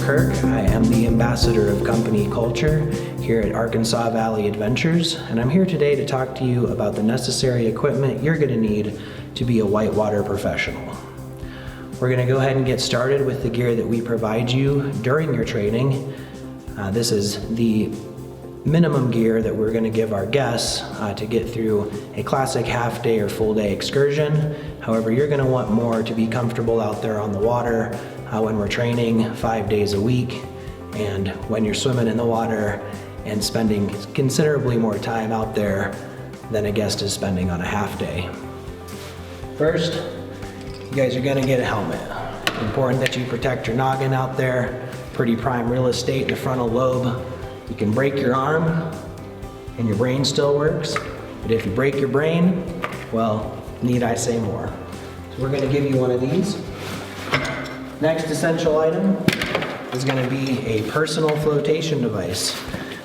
Kirk. I am the ambassador of company culture here at Arkansas Valley Adventures, and I'm here today to talk to you about the necessary equipment you're going to need to be a whitewater professional. We're going to go ahead and get started with the gear that we provide you during your training. This is the minimum gear that we're going to give our guests to get through a classic half day or full day excursion. However, you're going to want more to be comfortable out there on the water when we're training 5 days a week and when you're swimming in the water and spending considerably more time out there than a guest is spending on a half day. First, you guys are going to get a helmet. Important that you protect your noggin out there. Pretty prime real estate in the frontal lobe. You can break your arm and your brain still works, but if you break your brain, well, need I say more? So we're going to give you one of these. Next essential item is going to be a personal flotation device.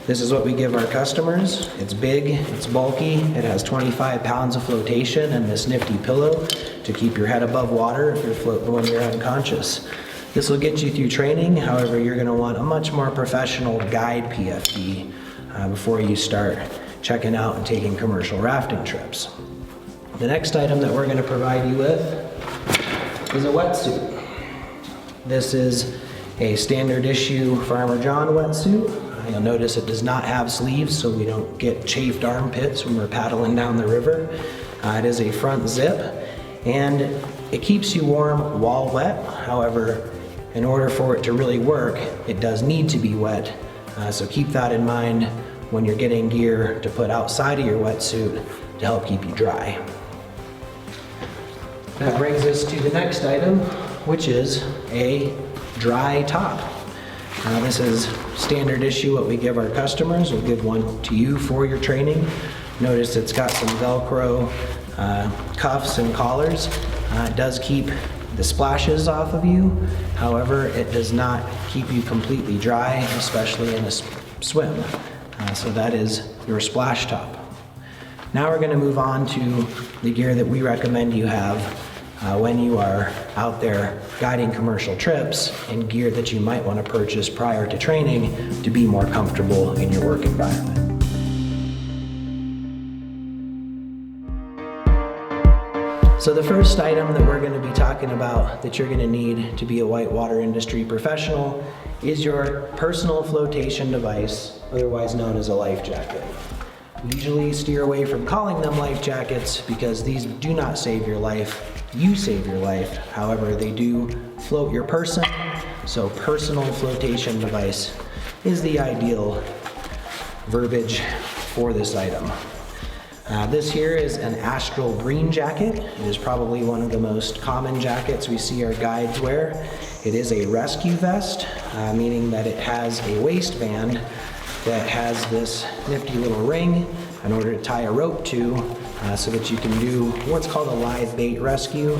This is what we give our customers. It's big, it's bulky, it has 25 pounds of flotation and this nifty pillow to keep your head above water if you're floating when you're unconscious. This will get you through training. However, you're going to want a much more professional guide PFD before you start checking out and taking commercial rafting trips. The next item that we're going to provide you with is a wetsuit. This is a standard issue Farmer John wetsuit. You'll notice it does not have sleeves, so we don't get chafed armpits when we're paddling down the river. It is a front zip, and it keeps you warm while wet. However, in order for it to really work, it does need to be wet. So keep that in mind when you're getting gear to put outside of your wetsuit to help keep you dry. That brings us to the next item, which is a dry top. This is standard issue what we give our customers. We'll give one to you for your training. Notice it's got some Velcro cuffs and collars. It does keep the splashes off of you. However, it does not keep you completely dry, especially in a swim. So that is your splash top. Now we're going to move on to the gear that we recommend you have when you are out there guiding commercial trips, and gear that you might want to purchase prior to training to be more comfortable in your work environment. So the first item that we're going to be talking about that you're going to need to be a whitewater industry professional is your personal flotation device, otherwise known as a life jacket. We usually steer away from calling them life jackets because these do not save your life. You save your life. However, they do float your person, so personal flotation device is the ideal verbiage for this item. This here is an astral green jacket. It is probably one of the most common jackets we see our guides wear. It is a rescue vest, meaning that it has a waistband that has this nifty little ring in order to tie a rope to so that you can do what's called a live bait rescue.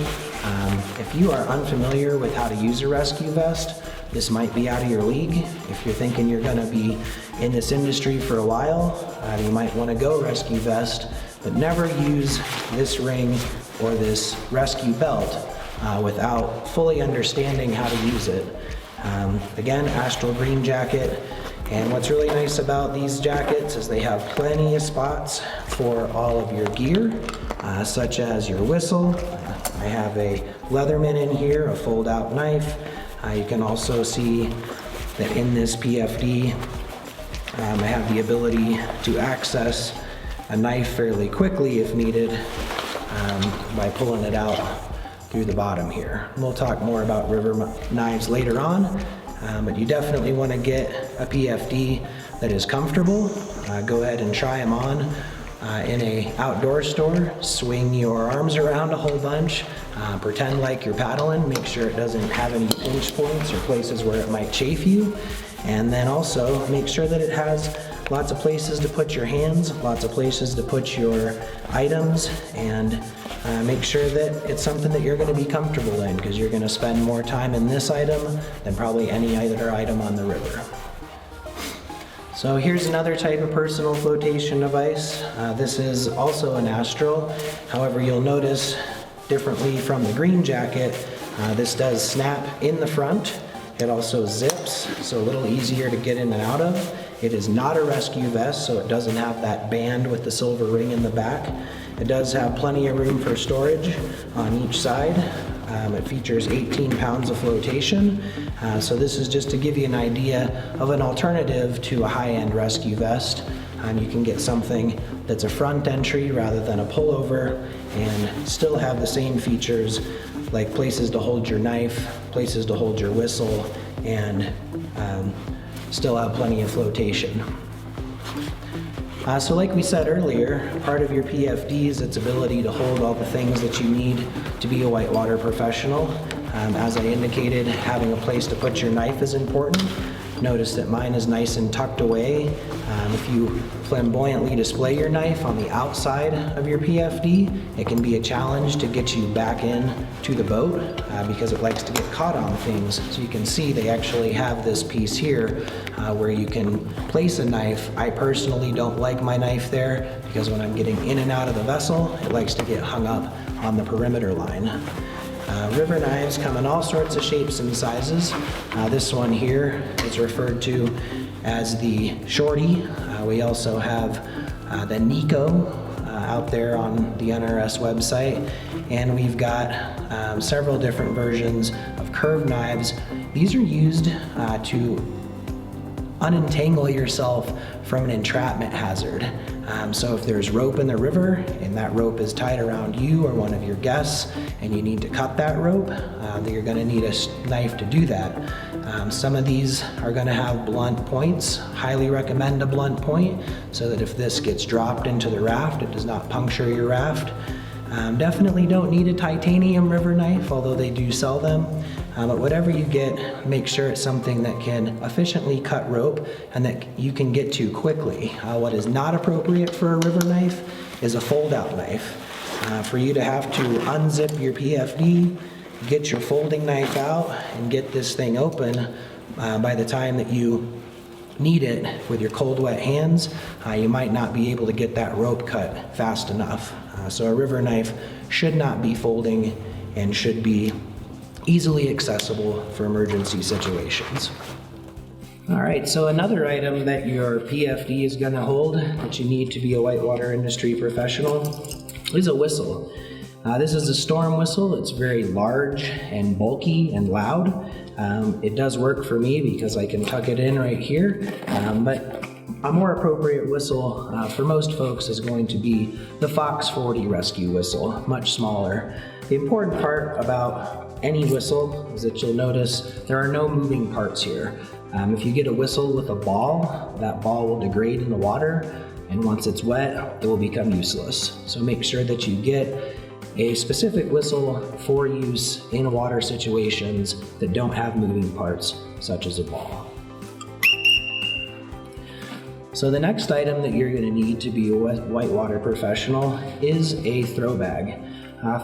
If you are unfamiliar with how to use a rescue vest, this might be out of your league. If you're thinking you're going to be in this industry for a while, you might want to go rescue vest, but never use this ring or this rescue belt without fully understanding how to use it. Again, astral green jacket. And what's really nice about these jackets is they have plenty of spots for all of your gear, such as your whistle. I have a Leatherman in here, a fold-out knife. You can also see that in this PFD, I have the ability to access a knife fairly quickly if needed by pulling it out through the bottom here. We'll talk more about river knives later on, but you definitely want to get a PFD that is comfortable. Go ahead and try them on in a outdoor store. Swing your arms around a whole bunch. Pretend like you're paddling. Make sure it doesn't have any pinch points or places where it might chafe you. And then also make sure that it has lots of places to put your hands, lots of places to put your items, and make sure that it's something that you're going to be comfortable in, because you're going to spend more time in this item than probably any other item on the river. So here's another type of personal flotation device. This is also an astral. However, you'll notice differently from the green jacket, this does snap in the front It also zips, so a little easier to get in and out of. It is not a rescue vest, so it doesn't have that band with the silver ring in the back. It does have plenty of room for storage on each side. It features 18 pounds of flotation. So this is just to give you an idea of an alternative to a high-end rescue vest. You can get something that's a front entry rather than a pullover and still have the same features like places to hold your knife, places to hold your whistle, and still have plenty of flotation. So like we said earlier, part of your PFD is its ability to hold all the things that you need to be a whitewater professional. As I indicated, having a place to put your knife is important. Notice that mine is nice and tucked away. If you flamboyantly display your knife on the outside of your PFD, it can be a challenge to get you back in to the boat because it likes to get caught on things. So you can see they actually have this piece here where you can place a knife. I personally don't like my knife there because when I'm getting in and out of the vessel, it likes to get hung up on the perimeter line. River knives come in all sorts of shapes and sizes. This one here is referred to as the shorty. We also have the Nico out there on the NRS website, and we've got several different versions of curved knives. These are used to unentangle yourself from an entrapment hazard. So if there's rope in the river and that rope is tied around you or one of your guests and you need to cut that rope, then you're going to need a knife to do that. Some of these are going to have blunt points. Highly recommend a blunt point so that if this gets dropped into the raft, it does not puncture your raft. Definitely don't need a titanium river knife, although they do sell them. But whatever you get, make sure it's something that can efficiently cut rope and that you can get to quickly. What is not appropriate for a river knife is a fold-out knife. For you to have to unzip your PFD, get your folding knife out, and get this thing open by the time that you need it with your cold, wet hands, you might not be able to get that rope cut fast enough. So a river knife should not be folding and should be easily accessible for emergency situations. All right, so another item that your PFD is going to hold that you need to be a whitewater industry professional is a whistle. This is a storm whistle. It's very large and bulky and loud. It does work for me because I can tuck it in right here, but a more appropriate whistle for most folks is going to be the Fox 40 rescue whistle, much smaller. The important part about any whistle is that you'll notice there are no moving parts here. If you get a whistle with a ball, that ball will degrade in the water, and once it's wet, it will become useless. So make sure that you get a specific whistle for use in water situations that don't have moving parts, such as a ball. So the next item that you're going to need to be a whitewater professional is a throw bag.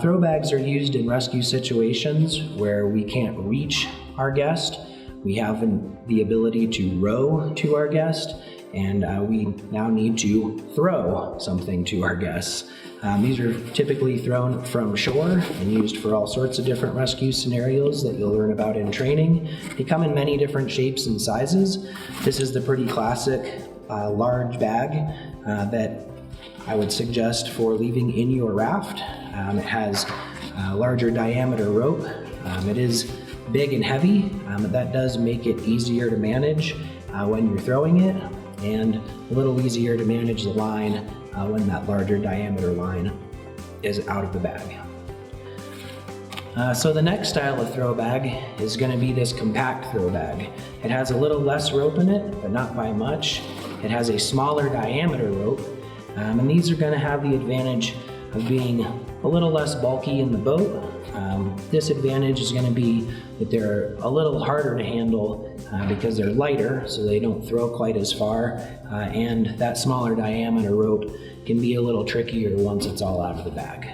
Throw bags are used in rescue situations where we can't reach our guest. We have the ability to row to our guest, and we now need to throw something to our guests. These are typically thrown from shore and used for all sorts of different rescue scenarios that you'll learn about in training. They come in many different shapes and sizes. This is the pretty classic large bag that I would suggest for leaving in your raft. It has a larger diameter rope. It is big and heavy, but that does make it easier to manage when you're throwing it, and a little easier to manage the line when that larger diameter line is out of the bag. So the next style of throw bag is going to be this compact throw bag. It has a little less rope in it, but not by much. It has a smaller diameter rope, and these are going to have the advantage of being a little less bulky in the boat. Disadvantage is going to be that they're a little harder to handle because they're lighter, so they don't throw quite as far, and that smaller diameter rope can be a little trickier once it's all out of the bag.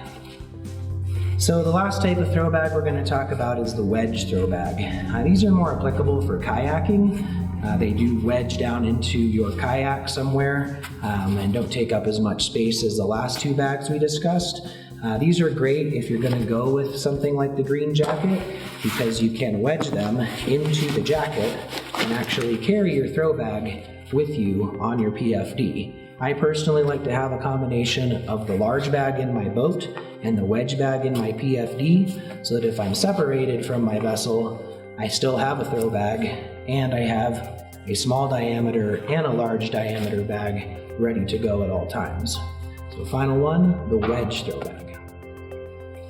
So the last type of throw bag we're going to talk about is the wedge throw bag. These are more applicable for kayaking. They do wedge down into your kayak somewhere and don't take up as much space as the last two bags we discussed. These are great if you're going to go with something like the green jacket, because you can wedge them into the jacket and actually carry your throw bag with you on your PFD. I personally like to have a combination of the large bag in my boat and the wedge bag in my PFD, so that if I'm separated from my vessel, I still have a throw bag and I have a small diameter and a large diameter bag ready to go at all times. So final one, the wedge throw bag.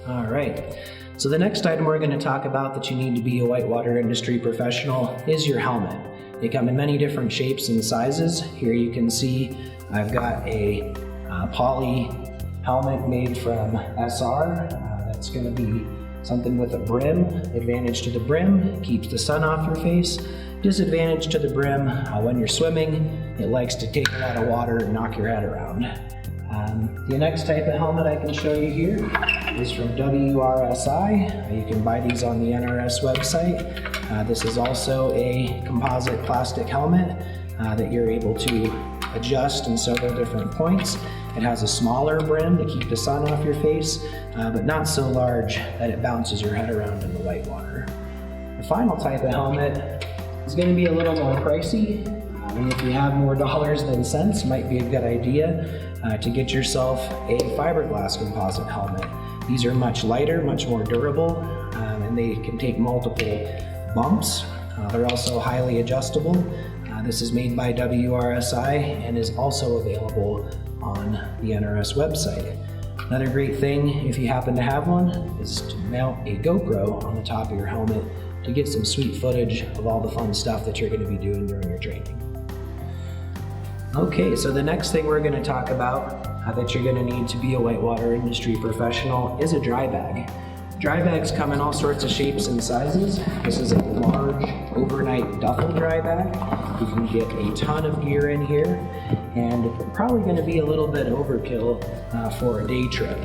All right, so the next item we're going to talk about that you need to be a whitewater industry professional is your helmet. They come in many different shapes and sizes. Here you can see I've got a poly helmet made from SR. That's going to be something with a brim. Advantage to the brim, keeps the sun off your face. Disadvantage to the brim, when you're swimming, it likes to take a lot of water and knock your head around. The next type of helmet I can show you here is from WRSI. You can buy these on the NRS website. This is also a composite plastic helmet that you're able to adjust in several different points. It has a smaller brim to keep the sun off your face, but not so large that it bounces your head around in the whitewater. The final type of helmet is going to be a little more pricey. And if you have more dollars than cents, it might be a good idea to get yourself a fiberglass composite helmet. These are much lighter, much more durable, and they can take multiple bumps. They're also highly adjustable. This is made by WRSI and is also available on the NRS website. Another great thing, if you happen to have one, is to mount a GoPro on the top of your helmet to get some sweet footage of all the fun stuff that you're going to be doing during your training. Okay, so the next thing we're going to talk about that you're going to need to be a whitewater industry professional is a dry bag. Dry bags come in all sorts of shapes and sizes. This is a large overnight duffel dry bag. You can get a ton of gear in here, and it's probably going to be a little bit overkill for a day trip.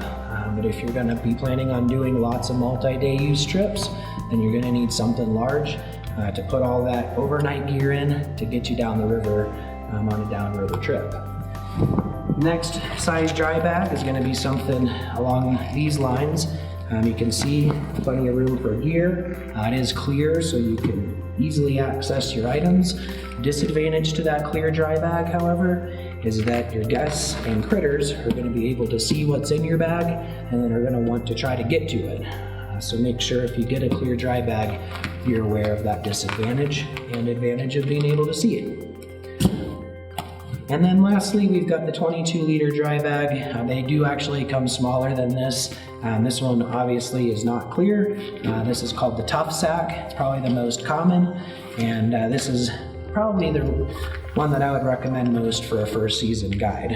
But if you're going to be planning on doing lots of multi-day use trips, then you're going to need something large to put all that overnight gear in to get you down the river on a downriver trip. Next size dry bag is going to be something along these lines. You can see plenty of room for gear. It is clear, so you can easily access your items. Disadvantage to that clear dry bag, however, is that your guests and critters are going to be able to see what's in your bag and then are going to want to try to get to it. So make sure if you get a clear dry bag, you're aware of that disadvantage and advantage of being able to see it. And then lastly, we've got the 22-liter dry bag. They do actually come smaller than this. This one obviously is not clear. This is called the Tough Sack. It's probably the most common, and this is probably the one that I would recommend most for a first season guide.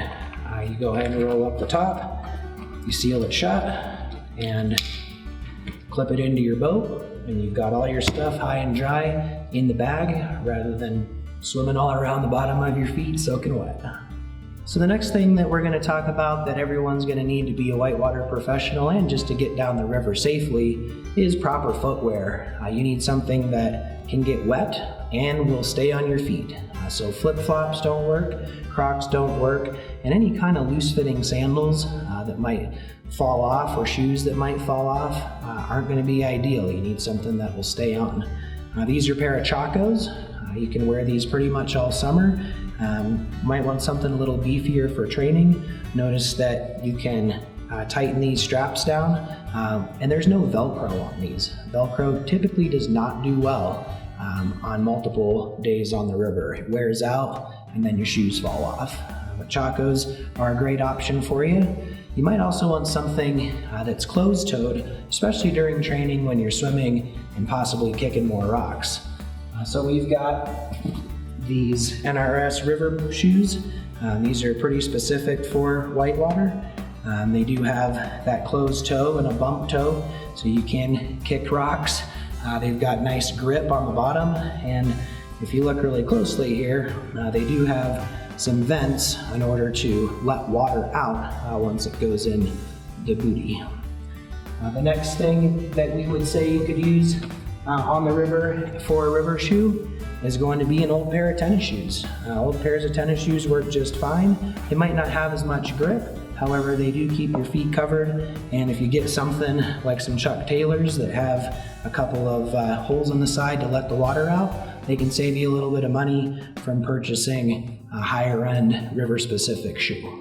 You go ahead and roll up the top, you seal it shut, and clip it into your boat, and you've got all your stuff high and dry in the bag rather than swimming all around the bottom of your feet soaking wet. So the next thing that we're going to talk about that everyone's going to need to be a whitewater professional and just to get down the river safely is proper footwear. You need something that can get wet and will stay on your feet. So flip-flops don't work, Crocs don't work, and any kind of loose-fitting sandals that might fall off or shoes that might fall off aren't going to be ideal. You need something that will stay on. These are a pair of Chacos. You can wear these pretty much all summer. Might want something a little beefier for training. Notice that you can tighten these straps down, and there's no Velcro on these. Velcro typically does not do well on multiple days on the river. It wears out and then your shoes fall off. But Chacos are a great option for you. You might also want something that's closed-toed, especially during training when you're swimming and possibly kicking more rocks. So we've got these NRS river shoes. These are pretty specific for whitewater. They do have that closed toe and a bump toe, so you can kick rocks. They've got nice grip on the bottom, and if you look really closely here, they do have some vents in order to let water out once it goes in the booty. The next thing that we would say you could use on the river for a river shoe is going to be an old pair of tennis shoes. Old pairs of tennis shoes work just fine. They might not have as much grip, However, they do keep your feet covered, and if you get something like some Chuck Taylors that have a couple of holes on the side to let the water out, they can save you a little bit of money from purchasing a higher end river specific shoe.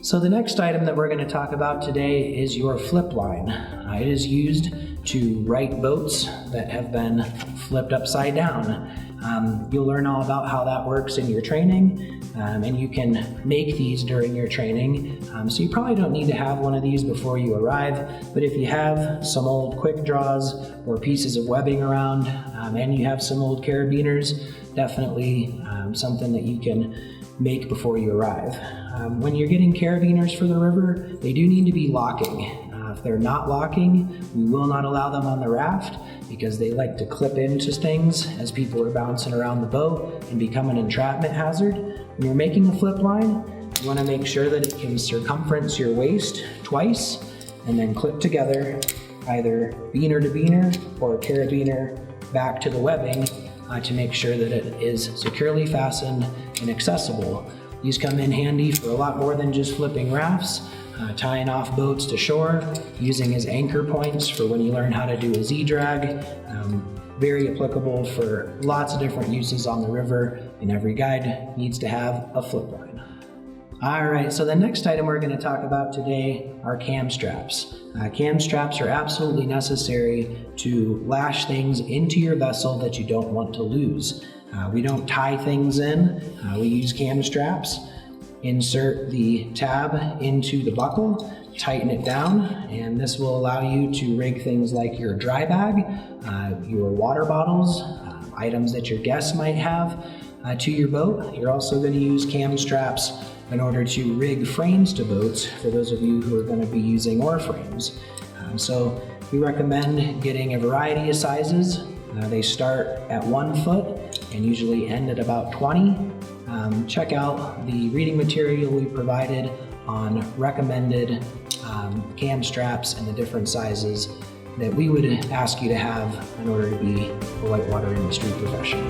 So the next item that we're going to talk about today is your Flipline. It is used to right boats that have been flipped upside down. You'll learn all about how that works in your training, and you can make these during your training. So you probably don't need to have one of these before you arrive, but if you have some old quick draws or pieces of webbing around, and you have some old carabiners, definitely something that you can make before you arrive. When you're getting carabiners for the river, they do need to be locking. If they're not locking, we will not allow them on the raft because they like to clip into things as people are bouncing around the boat and become an entrapment hazard. When you're making a flip line, you want to make sure that it can circumference your waist twice and then clip together either beaner to beaner or carabiner back to the webbing to make sure that it is securely fastened and accessible. These come in handy for a lot more than just flipping rafts, tying off boats to shore, using as anchor points for when you learn how to do a Z-drag. Very applicable for lots of different uses on the river, and every guide needs to have a flip line. Alright, so the next item we're going to talk about today are cam straps. Cam straps are absolutely necessary to lash things into your vessel that you don't want to lose. We don't tie things in, we use cam straps. Insert the tab into the buckle, tighten it down, and this will allow you to rig things like your dry bag, your water bottles, items that your guests might have to your boat. You're also going to use cam straps in order to rig frames to boats for those of you who are going to be using oar frames. So we recommend getting a variety of sizes. They start at 1 foot and usually end at about 20. Check out the reading material we provided on recommended cam straps and the different sizes that we would ask you to have in order to be a whitewater industry professional.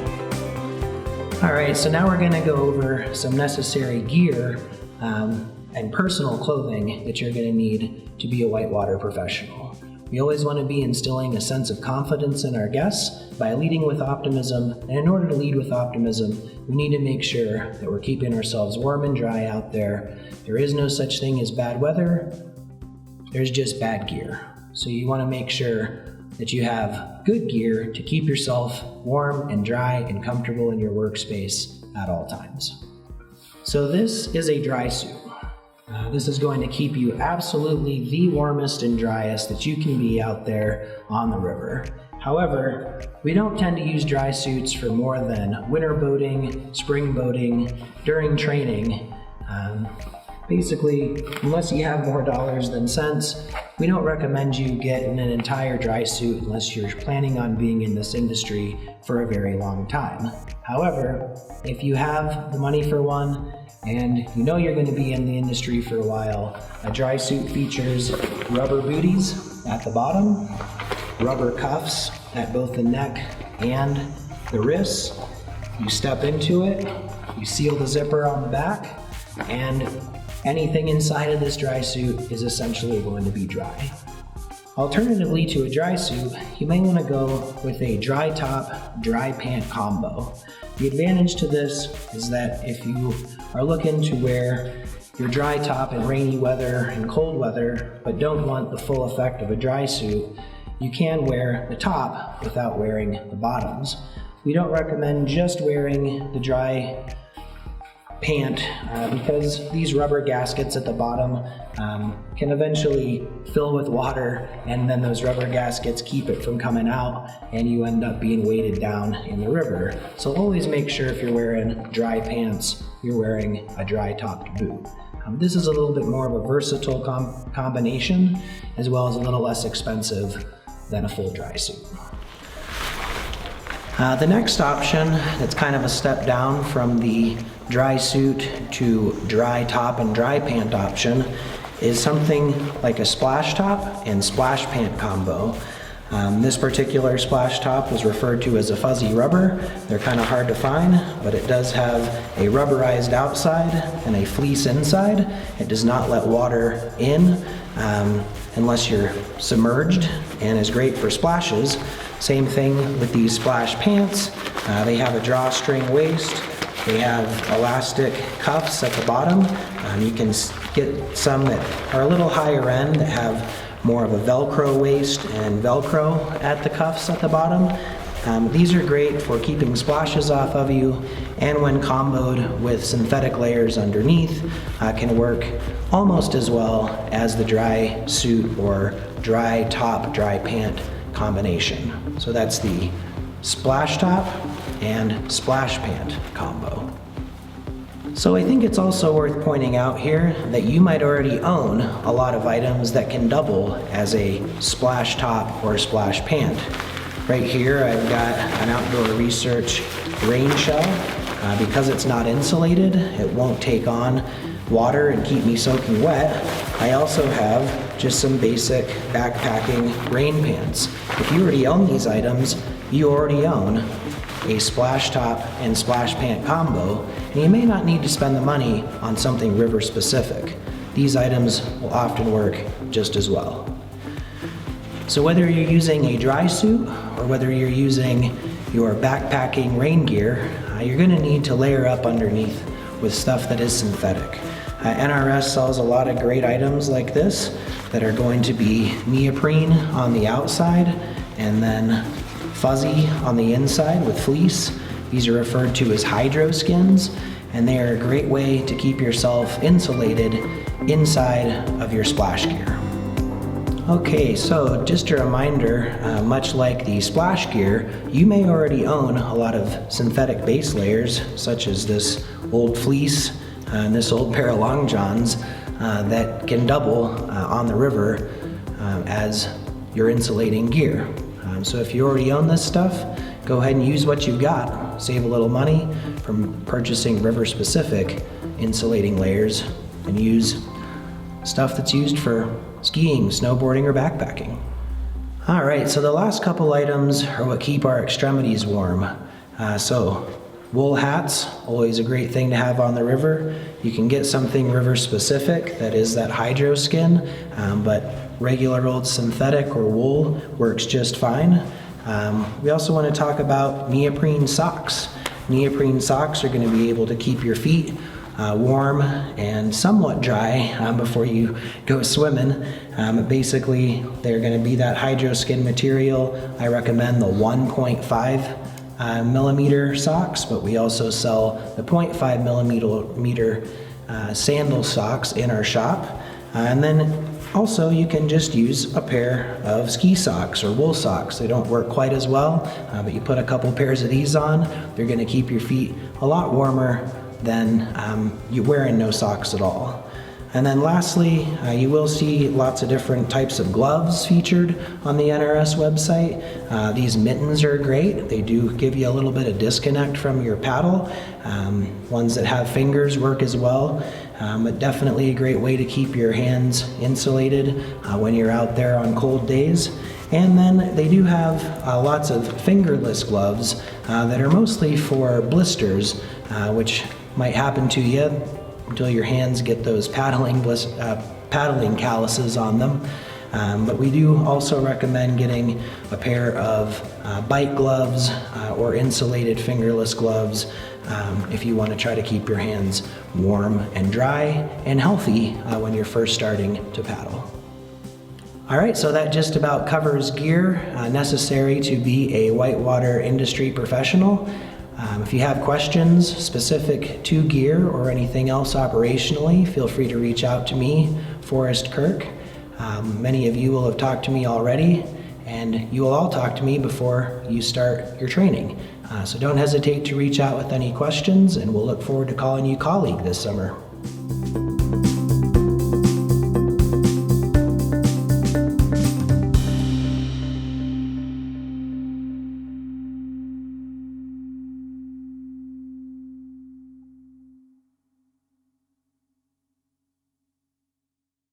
Alright, so now we're going to go over some necessary gear and personal clothing that you're going to need to be a whitewater professional. We always want to be instilling a sense of confidence in our guests by leading with optimism, and in order to lead with optimism, we need to make sure that we're keeping ourselves warm and dry out there. There is no such thing as bad weather, there's just bad gear. So you want to make sure that you have good gear to keep yourself warm and dry and comfortable in your workspace at all times. So this is a dry suit. This is going to keep you absolutely the warmest and driest that you can be out there on the river. However, we don't tend to use dry suits for more than winter boating, spring boating, during training. Basically, unless you have more dollars than cents, we don't recommend you getting an entire dry suit unless you're planning on being in this industry for a very long time. However, if you have the money for one, and you know you're going to be in the industry for a while, a dry suit features rubber booties at the bottom, rubber cuffs at both the neck and the wrists. You step into it, you seal the zipper on the back, and anything inside of this dry suit is essentially going to be dry. Alternatively to a dry suit, you may want to go with a dry top, dry pant combo. The advantage to this is that if you are looking to wear your dry top in rainy weather and cold weather, but don't want the full effect of a dry suit, you can wear the top without wearing the bottoms. We don't recommend just wearing the dry pant because these rubber gaskets at the bottom can eventually fill with water, and then those rubber gaskets keep it from coming out and you end up being weighted down in the river. So always make sure if you're wearing dry pants, you're wearing a dry topped boot. This is a little bit more of a versatile combination, as well as a little less expensive than a full dry suit. The next option, that's kind of a step down from the dry suit to dry top and dry pant option, is something like a splash top and splash pant combo. This particular splash top was referred to as a fuzzy rubber. They're kind of hard to find, but it does have a rubberized outside and a fleece inside. It does not let water in unless you're submerged, and is great for splashes. Same thing with these splash pants. They have a drawstring waist. They have elastic cuffs at the bottom. You can get some that are a little higher end that have more of a Velcro waist and Velcro at the cuffs at the bottom. These are great for keeping splashes off of you, and when comboed with synthetic layers underneath, can work almost as well as the dry suit or dry top, dry pant combination. So that's the splash top and splash pant combo. So I think it's also worth pointing out here that you might already own a lot of items that can double as a splash top or splash pant. Right here I've got an Outdoor Research rain shell. Because it's not insulated, it won't take on water and keep me soaking wet. I also have just some basic backpacking rain pants. If you already own these items, you already own a splash top and splash pant combo, and you may not need to spend the money on something river specific. These items will often work just as well. So whether you're using a dry suit or whether you're using your backpacking rain gear, you're going to need to layer up underneath with stuff that is synthetic. NRS sells a lot of great items like this that are going to be neoprene on the outside and then fuzzy on the inside with fleece. These are referred to as hydro skins, and they are a great way to keep yourself insulated inside of your splash gear. Okay, so just a reminder, much like the splash gear, you may already own a lot of synthetic base layers, such as this old fleece and this old pair of long johns that can double on the river as your insulating gear. So if you already own this stuff, go ahead and use what you've got. Save a little money from purchasing river-specific insulating layers and use stuff that's used for skiing, snowboarding, or backpacking. All right, so the last couple items are what keep our extremities warm. So wool hats, always a great thing to have on the river. You can get something river specific that is that hydro skin, but regular old synthetic or wool works just fine. We also want to talk about neoprene socks. Neoprene socks are going to be able to keep your feet warm and somewhat dry before you go swimming. Basically, they're going to be that hydro skin material. I recommend the 1.5 millimeter socks, but we also sell the 0.5 millimeter sandal socks in our shop. And then also you can just use a pair of ski socks or wool socks. They don't work quite as well, but you put a couple pairs of these on, they're going to keep your feet a lot warmer than you wearing no socks at all. And then lastly, you will see lots of different types of gloves featured on the NRS website. These mittens are great. They do give you a little bit of disconnect from your paddle. Ones that have fingers work as well, but definitely a great way to keep your hands insulated when you're out there on cold days. And then they do have lots of fingerless gloves that are mostly for blisters, which might happen to you until your hands get those paddling calluses on them. But we do also recommend getting a pair of bike gloves or insulated fingerless gloves if you want to try to keep your hands warm and dry and healthy when you're first starting to paddle. All right, so that just about covers gear necessary to be a whitewater industry professional. If you have questions specific to gear or anything else operationally, feel free to reach out to me, Forrest Kirk. Many of you will have talked to me already, and you will all talk to me before you start your training. So don't hesitate to reach out with any questions, and we'll look forward to calling you colleague this summer.